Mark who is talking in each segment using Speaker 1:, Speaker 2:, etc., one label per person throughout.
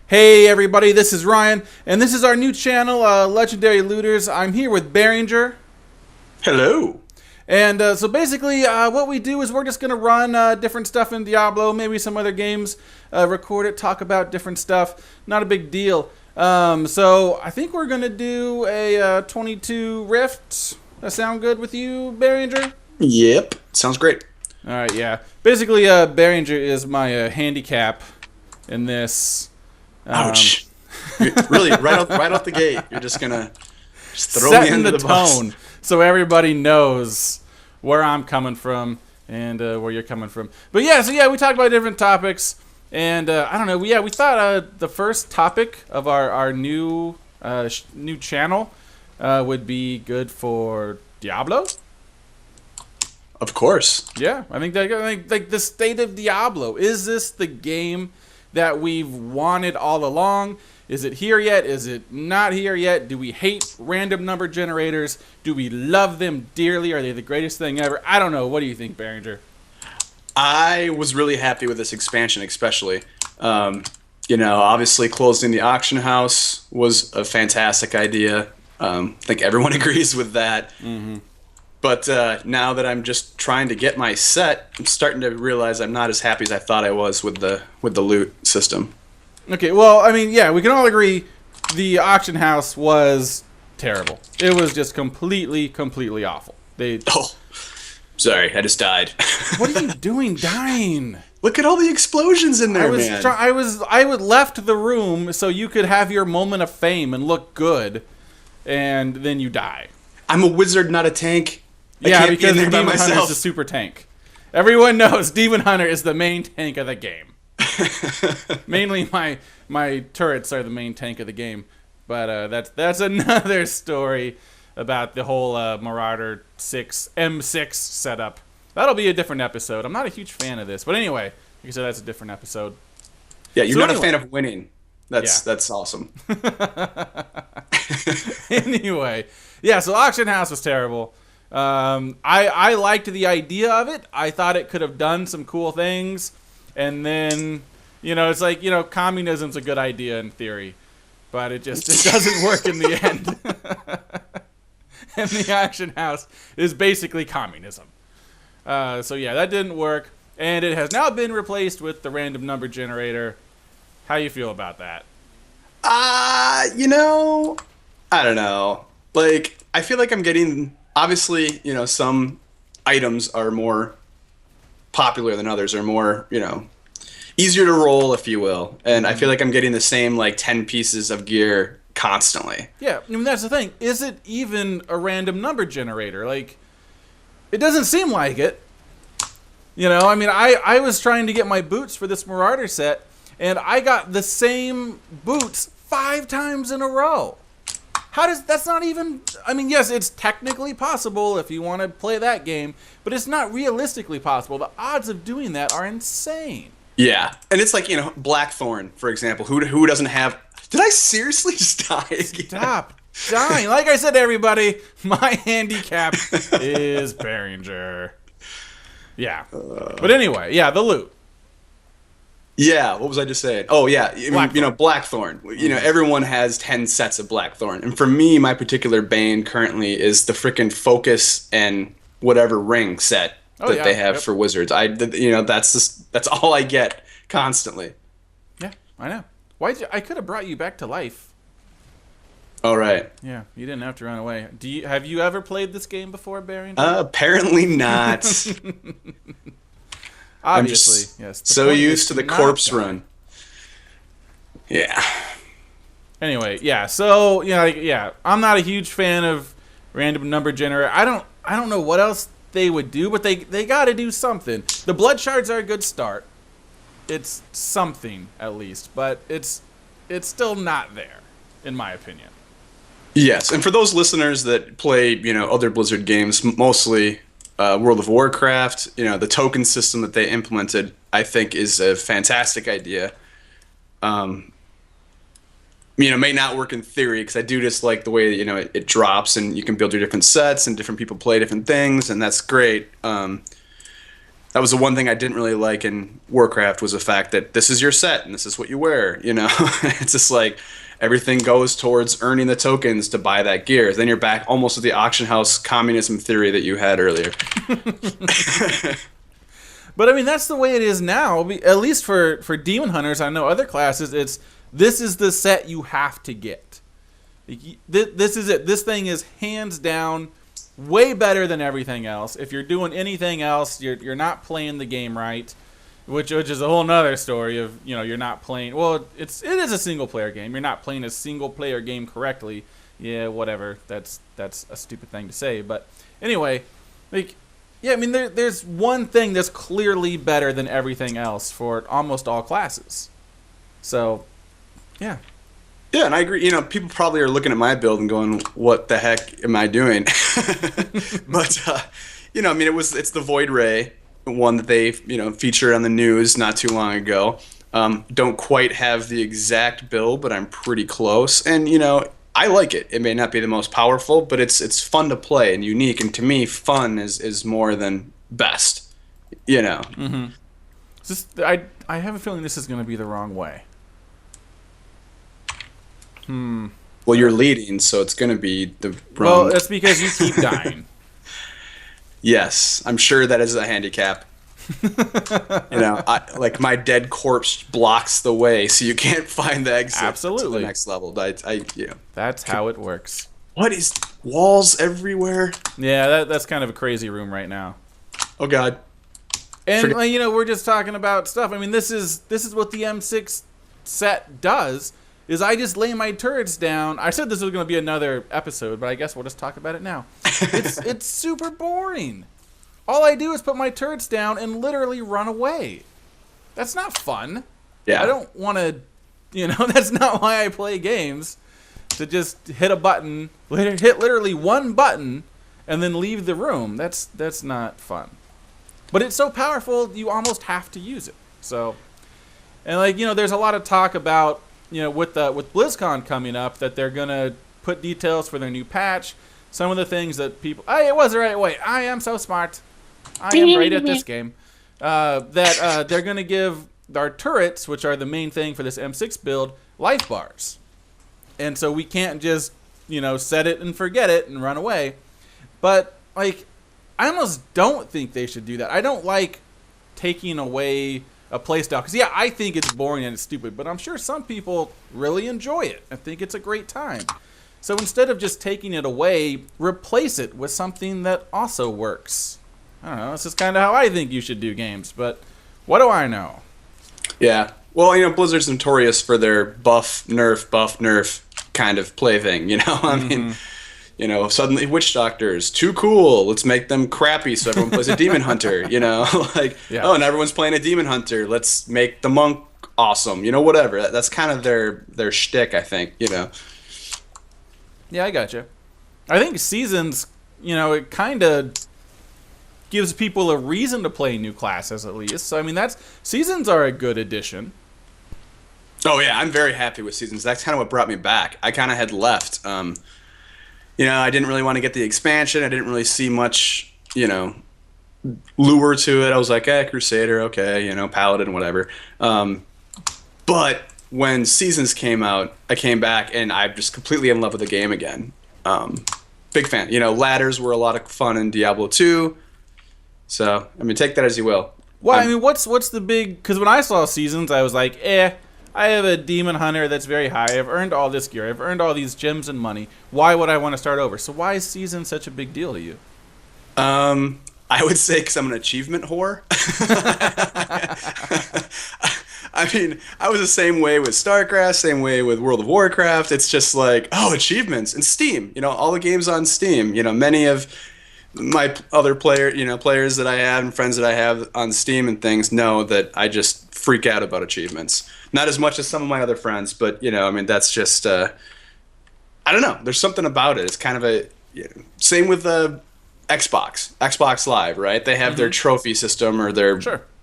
Speaker 1: Hey everybody, this is Ryan, and this is our new channel, Legendary Looters. I'm here with Behringer.
Speaker 2: Hello.
Speaker 1: And so basically, what we do is we're just going to run different stuff in Diablo, maybe some other games, record it, talk about different stuff. Not a big deal. So I think we're going to do a 22 Rift. That sound good with you, Behringer?
Speaker 2: Yep. Sounds great.
Speaker 1: All right, yeah. Basically, Behringer is my handicap in this.
Speaker 2: Ouch. Really, right off the gate, you're just gonna throw me
Speaker 1: Setting
Speaker 2: under
Speaker 1: the
Speaker 2: the bus.
Speaker 1: tone so everybody knows where I'm coming from and where you're coming from. But yeah, we talked about different topics, and I don't know. We thought the first topic of our new new channel would be good for Diablo.
Speaker 2: Of course.
Speaker 1: Yeah, I think like the state of Diablo. Is this the game that we've wanted all along? Is it here yet? Is it not here yet? Do we hate random number generators? Do we love them dearly? Are they the greatest thing ever? I don't know. What do you think, Behringer?
Speaker 2: I was really happy with this expansion, especially. Obviously closing the auction house was a fantastic idea. I think everyone agrees with that.
Speaker 1: Mm-hmm.
Speaker 2: But now that I'm just trying to get my set, I'm starting to realize I'm not as happy as I thought I was with the loot system.
Speaker 1: Okay, well, I mean, yeah, we can all agree the auction house was terrible. It was just completely awful.
Speaker 2: Oh, sorry, I just died.
Speaker 1: What are you doing dying?
Speaker 2: Look at all the explosions in there, man.
Speaker 1: I would left the room so you could have your moment of fame and look good, and then you die.
Speaker 2: I'm a wizard, not a tank.
Speaker 1: Yeah, because the Demon Hunter is a super tank. Everyone knows Demon Hunter is the main tank of the game. Mainly my turrets are the main tank of the game. But that's another story about the whole Marauder 6 M6 setup. That'll be a different episode. I'm not a huge fan of this. But anyway, like I said, that's a different episode.
Speaker 2: Yeah, you're not a fan of winning. That's awesome.
Speaker 1: Anyway, yeah, so Auction House was terrible. I liked the idea of it. I thought it could have done some cool things. And then, it's like, communism's a good idea in theory. But it doesn't work in the end. And the Auction House is basically communism. So yeah, that didn't work. And it has now been replaced with the random number generator. How you feel about that?
Speaker 2: I don't know. Like, I feel like I'm getting, obviously, some items are more popular than others, or more, easier to roll, if you will. And I feel like I'm getting the same, 10 pieces of gear constantly.
Speaker 1: Yeah, I mean, that's the thing. Is it even a random number generator? Like, it doesn't seem like it. I mean, I was trying to get my boots for this Marauder set, and I got the same boots 5 times in a row. That's not even, I mean, yes, it's technically possible if you want to play that game, but it's not realistically possible. The odds of doing that are insane.
Speaker 2: Yeah, and it's like, Blackthorn, for example, who doesn't have, did I seriously just die again?
Speaker 1: Stop dying. Like I said, everybody, my handicap is Behringer. Yeah. But anyway, yeah, the loot.
Speaker 2: Yeah, what was I just saying? Oh, yeah, Blackthorn. Everyone has 10 sets of Blackthorn. And for me, my particular bane currently is the frickin' Focus and whatever ring set that they have for wizards. That's all I get constantly.
Speaker 1: Yeah, I know. I could have brought you back to life.
Speaker 2: All right.
Speaker 1: Yeah, you didn't have to run away. Have you ever played this game before, Behringer?
Speaker 2: Apparently not.
Speaker 1: Obviously, yes.
Speaker 2: So used to the corpse run. Yeah.
Speaker 1: Anyway, yeah. So I'm not a huge fan of random number generator. I don't know what else they would do, but they got to do something. The blood shards are a good start. It's something at least, but it's still not there, in my opinion.
Speaker 2: Yes, and for those listeners that play other Blizzard games, mostly World of Warcraft, the token system that they implemented, I think is a fantastic idea. May not work in theory, because I do just like the way that, it drops and you can build your different sets and different people play different things, and that's great. that was the one thing I didn't really like in Warcraft was the fact that this is your set and this is what you wear. It's just like everything goes towards earning the tokens to buy that gear. Then you're back almost to the auction house communism theory that you had earlier.
Speaker 1: But I mean, that's the way it is now. At least for demon hunters, I know other classes. This is the set you have to get. This is it. This thing is hands down way better than everything else. If you're doing anything else, you're not playing the game right, which is a whole nother story of you're not playing. Well, it is a single player game. You're not playing a single player game correctly. Yeah, whatever. That's a stupid thing to say, but anyway, like. Yeah, I mean, there's one thing that's clearly better than everything else for almost all classes. So, yeah.
Speaker 2: Yeah, and I agree. People probably are looking at my build and going, "What the heck am I doing?" But I mean, it's the Void Ray one that they featured on the news not too long ago. Don't quite have the exact build, but I'm pretty close. And I like it. It may not be the most powerful, but it's fun to play and unique. And to me, fun is more than best.
Speaker 1: Mm-hmm. I have a feeling this is going to be the wrong way.
Speaker 2: Well, you're leading, so it's going to be the wrong.
Speaker 1: Well, that's because you keep dying.
Speaker 2: Yes, I'm sure that is a handicap. Like my dead corpse blocks the way, so you can't find the exit
Speaker 1: Absolutely.
Speaker 2: to the next level.
Speaker 1: That's how it works.
Speaker 2: What is walls everywhere?
Speaker 1: Yeah, that's kind of a crazy room right now.
Speaker 2: Oh God.
Speaker 1: And we're just talking about stuff. I mean, this is what the M6 set does. Is I just lay my turrets down. I said this was going to be another episode, but I guess we'll just talk about it now. It's super boring. All I do is put my turrets down and literally run away. That's not fun.
Speaker 2: Yeah.
Speaker 1: I don't want to, that's not why I play games. To just hit a button, hit literally one button, and then leave the room. That's not fun. But it's so powerful, you almost have to use it. So, and there's a lot of talk about, with BlizzCon coming up, that they're going to put details for their new patch. Some of the things that people, it was the right way. I am so smart. I am great at this game. That they're going to give our turrets, which are the main thing for this M6 build, life bars. And so we can't just, set it and forget it and run away. But, I almost don't think they should do that. I don't like taking away a playstyle. Because, yeah, I think it's boring and it's stupid. But I'm sure some people really enjoy it. I think it's a great time. So instead of just taking it away, replace it with something that also works. I don't know. This is kind of how I think you should do games, but what do I know?
Speaker 2: Yeah. Well, Blizzard's notorious for their buff, nerf kind of play thing, I mean, suddenly witch doctors, too cool. Let's make them crappy so everyone plays a demon hunter, Oh, and everyone's playing a demon hunter. Let's make the monk awesome, whatever. That's kind of their shtick, I think,
Speaker 1: Yeah, I gotcha. I think Seasons, it kind of gives people a reason to play new classes at least. So, I mean, Seasons are a good addition.
Speaker 2: Oh, yeah, I'm very happy with Seasons. That's kind of what brought me back. I kind of had left. I didn't really want to get the expansion. I didn't really see much, lure to it. I was like, Crusader, okay, Paladin, whatever. But when Seasons came out, I came back, and I'm just completely in love with the game again. Big fan. Ladders were a lot of fun in Diablo 2. So, I mean, take that as you will.
Speaker 1: Well, I mean, what's the big... Because when I saw Seasons, I was like, I have a demon hunter that's very high. I've earned all this gear. I've earned all these gems and money. Why would I want to start over? So why is Seasons such a big deal to you?
Speaker 2: I would say because I'm an achievement whore. I mean, I was the same way with StarCraft, same way with World of Warcraft. It's just like, achievements and Steam. All the games on Steam. Many of my other players that I have and friends that I have on Steam and things know that I just freak out about achievements. Not as much as some of my other friends, but I mean, that's just I don't know. There's something about it. It's kind of same with the Xbox Live, right? They have their trophy system or their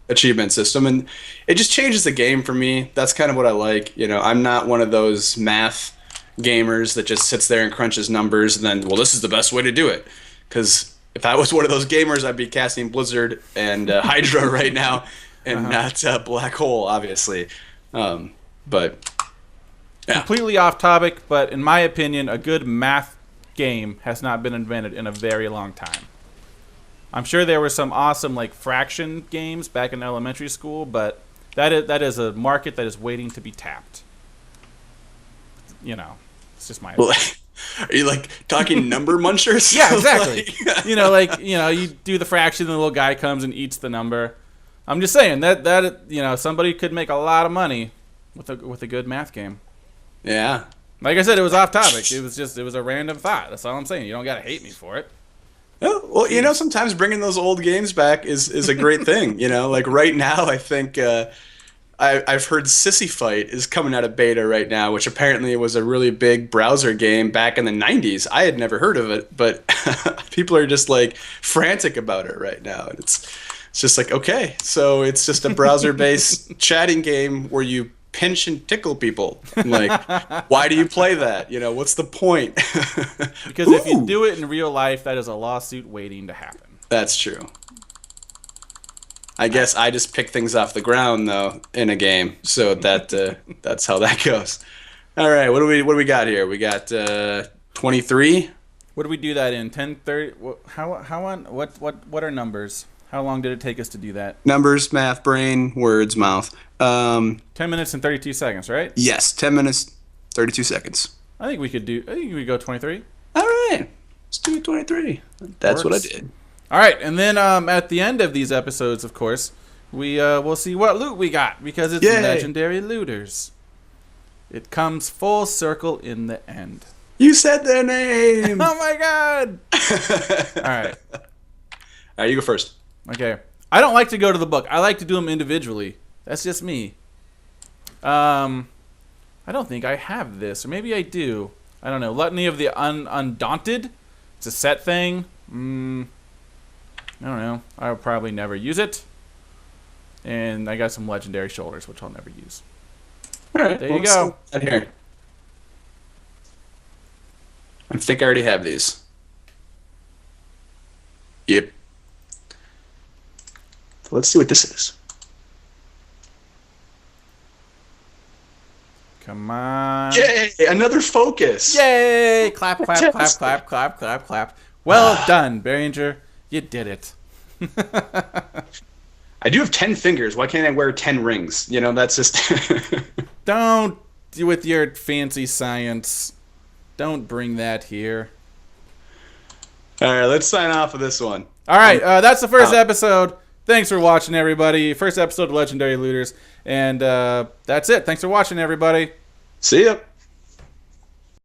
Speaker 2: achievement system, and it just changes the game for me. That's kind of what I like. I'm not one of those math gamers that just sits there and crunches numbers and then, well, this is the best way to do it. Because if I was one of those gamers, I'd be casting Blizzard and Hydra right now, and not Black Hole, obviously. But yeah.
Speaker 1: Completely off topic, but in my opinion, a good math game has not been invented in a very long time. I'm sure there were some awesome like fraction games back in elementary school, but that is a market that is waiting to be tapped. You know, it's just my opinion.
Speaker 2: Are you like talking number munchers?
Speaker 1: Yeah, exactly. You do the fraction, and the little guy comes and eats the number. I'm just saying that somebody could make a lot of money with a good math game.
Speaker 2: Yeah.
Speaker 1: Like I said, it was off topic. It was a random thought. That's all I'm saying. You don't gotta hate me for it.
Speaker 2: Oh, well, sometimes bringing those old games back is a great thing. Like right now, I think I've heard Sissy Fight is coming out of beta right now, which apparently was a really big browser game back in the 90s. I had never heard of it, but people are just like frantic about it right now. And it's just like, okay, so it's just a browser-based chatting game where you pinch and tickle people. I'm like, why do you play that? What's the point?
Speaker 1: Because if you do it in real life, that is a lawsuit waiting to happen.
Speaker 2: That's true. I guess I just pick things off the ground though in a game, so that's how that goes. All right, what do we got here? We got 23.
Speaker 1: What do we do that in? 10:30. What are numbers? How long did it take us to do that?
Speaker 2: Numbers, math, brain, words, mouth.
Speaker 1: 10 minutes and 32 seconds, right?
Speaker 2: Yes, 10 minutes, 32 seconds.
Speaker 1: I think we go 23.
Speaker 2: All right, let's do 23. That's what I did.
Speaker 1: All right, and then at the end of these episodes, of course, we'll see what loot we got, because it's Legendary Looters. It comes full circle in the end.
Speaker 2: You said their name!
Speaker 1: Oh my god! All right.
Speaker 2: All right, you go first.
Speaker 1: Okay. I don't like to go to the book. I like to do them individually. That's just me. I don't think I have this, or maybe I do. I don't know. Litany of the Undaunted. It's a set thing. I don't know. I'll probably never use it. And I got some Legendary Shoulders, which I'll never use.
Speaker 2: All right.
Speaker 1: There you go.
Speaker 2: Here. I think I already have these. Yep. So let's see what this is.
Speaker 1: Come on.
Speaker 2: Yay! Another focus.
Speaker 1: Yay! Clap, clap, clap, clap, clap, clap, clap. Well done, Behringer. You did it.
Speaker 2: I do have 10 fingers. Why can't I wear 10 rings? That's just...
Speaker 1: Don't do with your fancy science. Don't bring that here.
Speaker 2: All right, let's sign off of this one.
Speaker 1: All right, that's the first episode. Thanks for watching, everybody. First episode of Legendary Looters. And that's it. Thanks for watching, everybody.
Speaker 2: See ya.